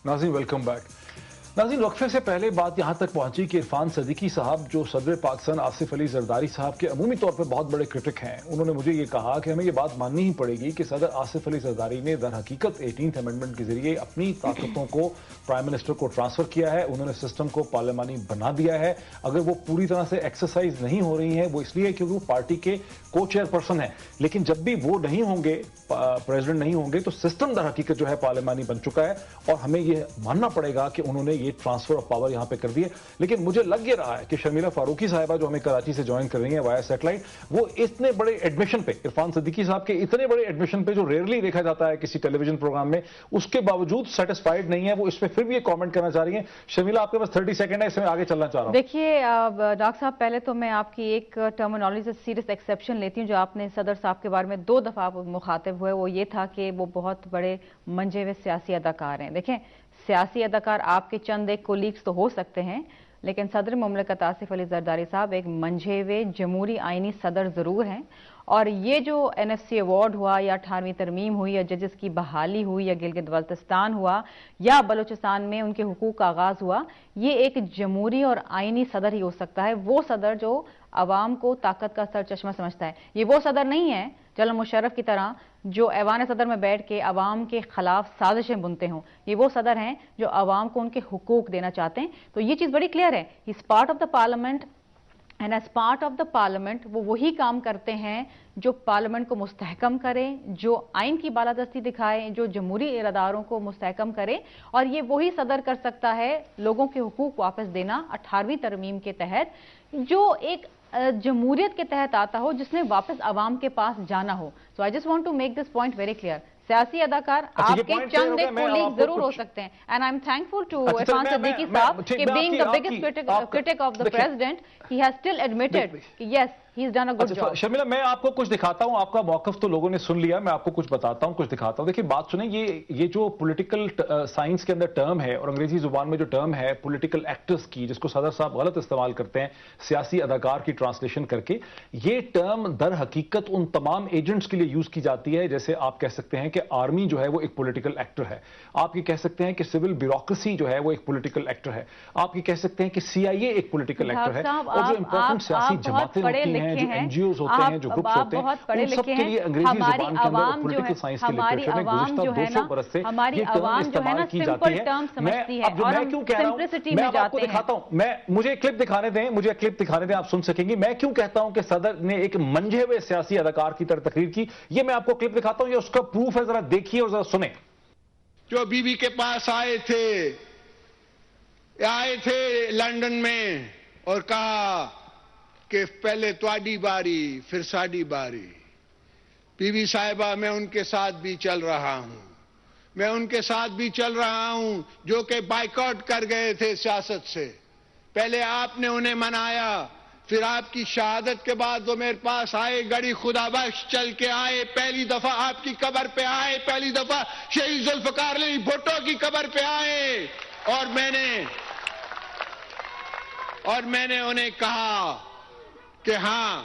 नाज़रीन welcome back. नाज़रीन वक्फे से पहले बात यहाँ तक पहुंची कि इरफान सदीकी साहब जो सदर पाकिस्तान आसिफ अली जरदारी साहब के अमूमी तौर पर बहुत बड़े क्रिटिक हैं, उन्होंने मुझे ये कहा कि हमें ये बात माननी ही पड़ेगी कि सदर आसिफ अली जरदारी ने दर हकीकत 18th अमेंडमेंट के जरिए अपनी ताकतों को प्राइम मिनिस्टर को ट्रांसफर किया है। उन्होंने सिस्टम को पार्लियामानी बना दिया है। अगर वो पूरी तरह से एक्सरसाइज नहीं हो रही है वो इसलिए क्योंकि वो पार्टी के को चेयरपर्सन है, लेकिन जब भी वो नहीं होंगे, प्रेसिडेंट नहीं होंगे, तो सिस्टम दर हकीकत जो है पार्लियामानी बन चुका है और हमें ये मानना पड़ेगा कि उन्होंने ये ट्रांसफर ऑफ पावर यहां पे कर दी है। लेकिन मुझे लग ये रहा है कि शर्मिला फारूकी साहिबा जो हमें कराची से ज्वाइन कर रही हैं वाया सैटेलाइट, वो इतने बड़े एडमिशन पे, इरफान सदीकी साहब के इतने बड़े एडमिशन पे जो रेयरली देखा जाता है किसी टेलीविजन प्रोग्राम में, उसके बावजूद सेटिस्फाइड नहीं है। वो इस पे फिर भी ये कमेंट करना चाह रही हैं। शर्मिला आपके पास 30 सेकंड है, इसमें आगे चलना चाह रहा हूं। देखिए डॉक्टर साहब, पहले तो मैं आपकी एक टर्मिनोलॉजी से सीरियस एक्सेप्शन लेती हूँ। जो आपने सदर साहब के बारे में 2 दफा मुखातिब हुए, वो ये था कि वो बहुत बड़े मंजे हुए सियासी अदाकार हैं। देखें, सियासी अदाकार आपके चंद एक कोलीग्स तो हो सकते हैं, लेकिन सदर मुमलिकत आसिफ अली जरदारी साहब एक मंझे हुए जमहूरी आइनी सदर ज़रूर हैं। और ये जो NFC अवार्ड हुआ या 18वीं तरमीम हुई या जजेस की बहाली हुई या गिलगित बल्तिस्तान हुआ या बलूचिस्तान में उनके हुकूक का आगाज़ हुआ, ये एक जमहूरी और आइनी सदर ही हो सकता है। वो सदर जो अवाम को ताकत का सर चश्मा समझता है। ये वो सदर नहीं है जनरल मुशर्रफ की तरह जो ऐवान सदर में बैठ के अवाम के खिलाफ साजिशें बुनते हों। ये वो सदर हैं जो अवाम को उनके हुकूक देना चाहते हैं। तो ये चीज़ बड़ी क्लियर है। He is part of the parliament and as part of the parliament वो वही काम करते हैं जो पार्लियामेंट को मुस्तहकम करें, जो आइन की बालादस्ती दिखाएं, जो जमहूरी इरादारों को मुस्तहकम करें। और ये वही सदर कर सकता है लोगों के हुकूक वापस देना 18वीं तरमीम के तहत, जो एक जमहूरियत के तहत आता हो, जिसने वापस अवाम के पास जाना हो। So I just want to make this point very clear. सियासी अदाकार आपके चंद एक कोलीग जरूर हो सकते हैं, and I am thankful to Irfan Siddiqui साहब कि being the biggest critic of the president, he has still admitted कि yes he has done a good job. Sharmila, मैं आपको कुछ दिखाता हूं। आपका मौकफ तो लोगों ने सुन लिया, मैं आपको कुछ बताता हूं, कुछ दिखाता हूं। देखिए बात सुने, ये जो पॉलिटिकल साइंस के अंदर टर्म है और अंग्रेजी जुबान में जो टर्म है पॉलिटिकल एक्टर्स की, जिसको सदर साहब गलत इस्तेमाल करते हैं सियासी अदाकार की ट्रांसलेशन करके, ये टर्म दर हकीकत उन तमाम एजेंट्स के लिए यूज की जाती है। जैसे आप कह सकते हैं कि आर्मी जो है वो एक पॉलिटिकल एक्टर है, आप ये कह सकते हैं कि सिविल ब्यूरोक्रेसी जो है वो एक पॉलिटिकल एक्टर है, आप ये कह सकते हैं कि CIA एक पॉलिटिकल एक्टर है, और जो इंपॉर्टेंट सियासी जमातें होती हैं, जो NGOs होते हैं, जो ग्रुप्स होते हैं, उन सब के लिए अंग्रेजी जुबान के अंदर पॉलिटिकल साइंस के लिटरेचर में गुज़िश्ता 200 बरस से ये टर्म इस्तेमाल की जाती है। मैं क्यों कह रहा हूं, मैं आपको दिखाता हूं, मुझे क्लिप दिखाने दें, मुझे क्लिप दिखाने दें, आप सुन सकेंगे मैं क्यों कहता हूं कि सदर ने एक मंझे हुए सियासी अदाकार की तरह तकरीर की। ये मैं आपको क्लिप दिखाता हूं, ये उसका प्रूफ है, जरा देखिए और जरा सुने। जो बीबी के पास आए थे लंदन में और कहा कि पहले तुम्हारी बारी फिर साडी बारी। बीबी साहिबा, मैं उनके साथ भी चल रहा हूं, मैं उनके साथ भी चल रहा हूं जो कि बाइकआउट कर गए थे सियासत से। पहले आपने उन्हें मनाया, फिर आपकी शहादत के बाद वो मेरे पास आए, गड़ी खुदाबख्श चल के आए, पहली दफा आपकी कब्र पे आए, पहली दफा शहीद जुल्फकार अली भुट्टो की कब्र पे आए, और मैंने उन्हें कहा कि हां,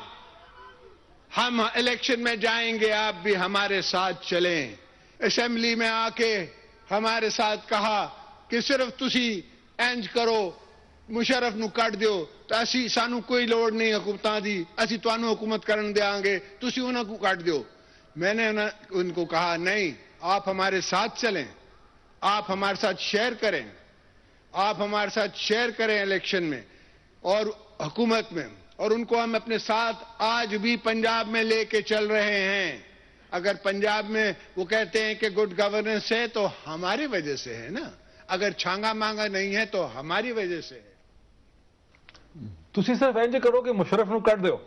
हम इलेक्शन में जाएंगे, आप भी हमारे साथ चलें। असेंबली में आके हमारे साथ कहा कि सिर्फ तुसी इंज करो, मुशर्रफ नूं कट दियो तो असी सानू कोई लोड़ नहीं हुकूमतां दी, असी तुहानू हुकूमत करन देंगे, तुसी उन्हां को कट दियो। मैंने उनको कहा नहीं, आप हमारे साथ चलें, आप हमारे साथ शेयर करें, आप हमारे साथ शेयर करें इलेक्शन में और हुकूमत में, और उनको हम अपने साथ आज भी पंजाब में लेके चल रहे हैं। अगर पंजाब में वो कहते हैं कि गुड गवर्नेंस है तो हमारी वजह से है ना, अगर छांगा मांगा नहीं है तो हमारी वजह से है। तुसी सिर्फ इंज करो कि मुशर्रफ नूं कट दो।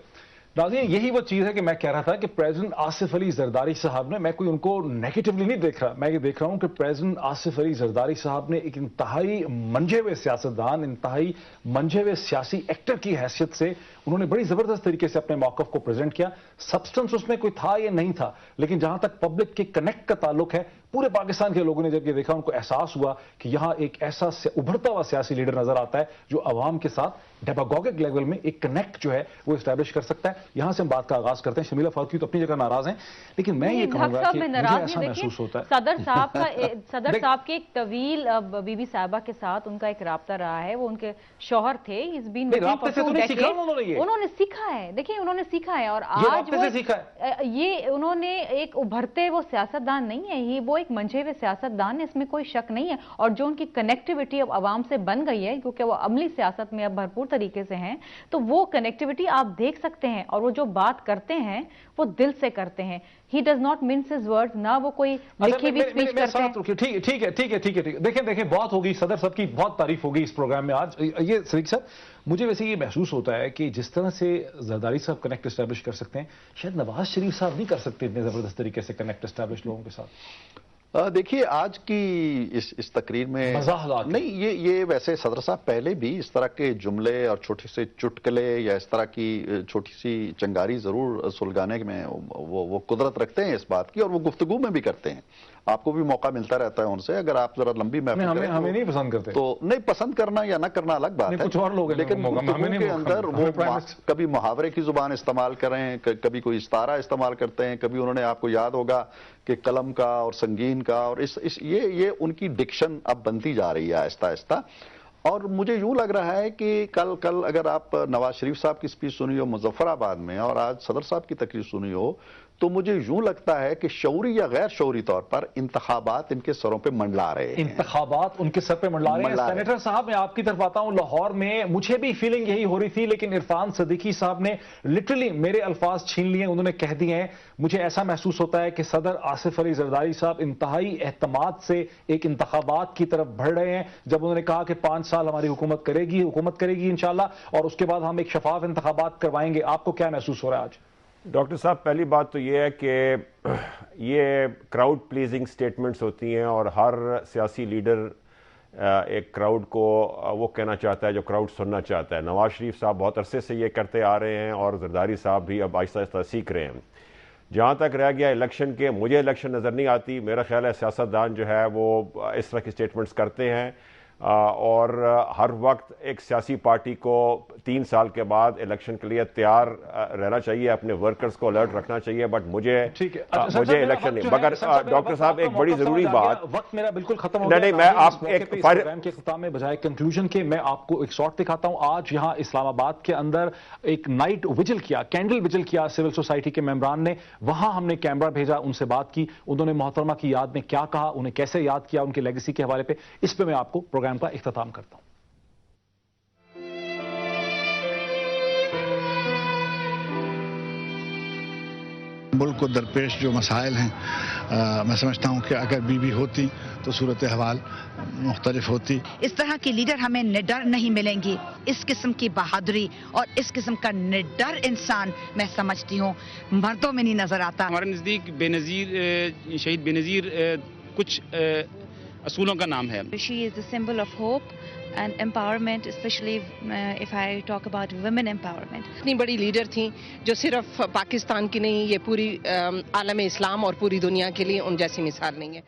नाज़रीन, यही वो चीज़ है कि मैं कह रहा था कि प्रेसिडेंट आसिफ अली जरदारी साहब ने, मैं कोई उनको नेगेटिवली नहीं देख रहा, मैं ये देख रहा हूं कि प्रेसिडेंट आसिफ अली जरदारी साहब ने एक इंतहाई मंझे हुए सियासतदान, इंतहाई मंझे हुए सियासी एक्टर की हैसियत से उन्होंने बड़ी जबरदस्त तरीके से अपने मौकफ को प्रेजेंट किया। सब्सटेंस उसमें कोई था या नहीं था, लेकिन जहां तक पब्लिक के कनेक्ट का ताल्लुक है, पूरे पाकिस्तान के लोगों ने जब ये देखा, उनको एहसास हुआ कि यहाँ एक ऐसा उभरता हुआ सियासी लीडर नजर आता है जो अवाम के साथ डेमागोगिक लेवल में एक कनेक्ट जो है वो एस्टैब्लिश कर सकता है। यहां से हम बात का आगाज करते हैं। शमीला फारूकी तो अपनी जगह नाराज हैं, लेकिन मैं ये कहूंगा कि मुझे ऐसा महसूस होता है सदर साहब के एक तवील बीबी साहिबा के साथ उनका एक राब्ता रहा है। वो उनके शौहर थे। उन्होंने सीखा है, देखिए उन्होंने सीखा है, और आज ये उन्होंने एक उभरते वो सियासतदान नहीं है, वो एक मंझे हुए सियासतदान है, इसमें कोई शक नहीं है। और जो उनकी कनेक्टिविटी अब आवाम से बन गई है, क्योंकि वो अमली सियासत में अब भरपूर तरीके से हैं, तो वो कनेक्टिविटी आप देख सकते हैं। और वो जो बात करते हैं वो दिल से करते हैं। He does not mince his words, ना वो कोई लिखी भी स्पीच करते हैं। ठीक है। देखें बहुत होगी, सदर साहब की बहुत तारीफ होगी इस प्रोग्राम में आज। ये सदीक साहब, मुझे वैसे ये महसूस होता है कि जिस तरह से जरदारी साहब कनेक्ट एस्टैब्लिश कर सकते हैं, शायद नवाज शरीफ साहब नहीं कर सकते इतने जबरदस्त तरीके से कनेक्ट एस्टैब्लिश लोगों के साथ। देखिए आज की इस तकरीर में नहीं, ये वैसे सदर साहब पहले भी इस तरह के जुमले और छोटे से चुटकले या इस तरह की छोटी सी चंगारी जरूर सुलगाने में वो कुदरत रखते हैं इस बात की, और वो गुफ्तगू में भी करते हैं। आपको भी मौका मिलता रहता है उनसे, अगर आप जरा लंबी महफिल करें हमें नहीं पसंद करते तो नहीं, पसंद करना या ना करना अलग बात है, कुछ और लोग लेकिन गुफ्तगू के अंदर वो कभी मुहावरे की जुबान इस्तेमाल करें, कभी कोई इस्तारा इस्तेमाल करते हैं, कभी उन्होंने, आपको याद होगा कि कलम का और संगीन का, और ये उनकी डिक्शन अब बनती जा रही है आहिस्ता आहिस्ता। और मुझे यूं लग रहा है कि कल अगर आप नवाज शरीफ साहब की स्पीच सुनी हो मुजफ्फराबाद में और आज सदर साहब की तकरीर सुनी हो, तो मुझे यूं लगता है कि शऊरी या गैर शऊरी तौर पर इंतखाबात इनके सरों पे मंडला रहे हैं। इंतखाबात उनके सर पे मंडला रहे हैं। सेनेटर साहब, मैं आपकी तरफ आता हूं। लाहौर में मुझे भी फीलिंग यही हो रही थी, लेकिन इरफान सदीकी साहब ने लिटरली मेरे अल्फाज छीन लिए। उन्होंने कह दिए हैं, मुझे ऐसा महसूस होता है कि सदर आसिफ अली जरदारी साहब इंतहाई एहतमाद से एक इंतखाबात की तरफ बढ़ रहे हैं, जब उन्होंने कहा कि 5 साल हमारी हुकूमत करेगी इंशाल्लाह, और उसके बाद हम एक शफाफ इंतखाबात करवाएंगे। आपको क्या महसूस हो रहा है आज? डॉक्टर साहब, पहली बात तो ये है कि ये क्राउड प्लीजिंग स्टेटमेंट्स होती हैं, और हर सियासी लीडर एक क्राउड को वो कहना चाहता है जो क्राउड सुनना चाहता है। नवाज शरीफ साहब बहुत अरसे से ये करते आ रहे हैं, और जरदारी साहब भी अब आहिस्ता आहिस्ता सीख रहे हैं। जहाँ तक रह गया इलेक्शन के, मुझे इलेक्शन नज़र नहीं आती। मेरा ख्याल है सियासतदान जो है वो इस तरह की स्टेटमेंट्स करते हैं, और हर वक्त एक सियासी पार्टी को 3 साल के बाद इलेक्शन के लिए तैयार रहना चाहिए, अपने वर्कर्स को अलर्ट रखना चाहिए। बट मुझे इलेक्शन नहीं, मगर डॉक्टर साहब एक बड़ी जरूरी बात, वक्त मेरा बिल्कुल खत्म हो नहीं, मैं आप एक प्रोग्राम के खिताब में बजाय कंक्लूजन के मैं आपको एक शॉट दिखाता हूं। आज यहां इस्लामाबाद के अंदर एक नाइट विजिल किया, कैंडल विजिल किया सिविल सोसाइटी के मेंबरान ने। वहां हमने कैमरा भेजा, उनसे बात की, उन्होंने मोहतरमा की याद में क्या कहा, उन्हें कैसे याद किया, उनकी लेगेसी के हवाले पे। इस पे मैं आपको प्रोग्राम का इख्तिताम करता हूं। मुल्क को दरपेश जो मसाइल हैं, मैं समझता हूं कि अगर बीबी होती तो सूरत हवाल मुख्तलिफ होती। इस तरह के लीडर हमें निडर नहीं मिलेंगे। इस किस्म की बहादुरी और इस किस्म का निडर इंसान मैं समझती हूँ मर्दों में नहीं नजर आता। हमारे नजदीक बेनजीर, शहीद बेनजीर कुछ असूलों का नाम है। She is the symbol of hope and empowerment, especially if I talk about women empowerment. इतनी बड़ी लीडर थी जो सिर्फ पाकिस्तान की नहीं, ये पूरी आलम इस्लाम और पूरी दुनिया के लिए उन जैसी मिसाल नहीं है।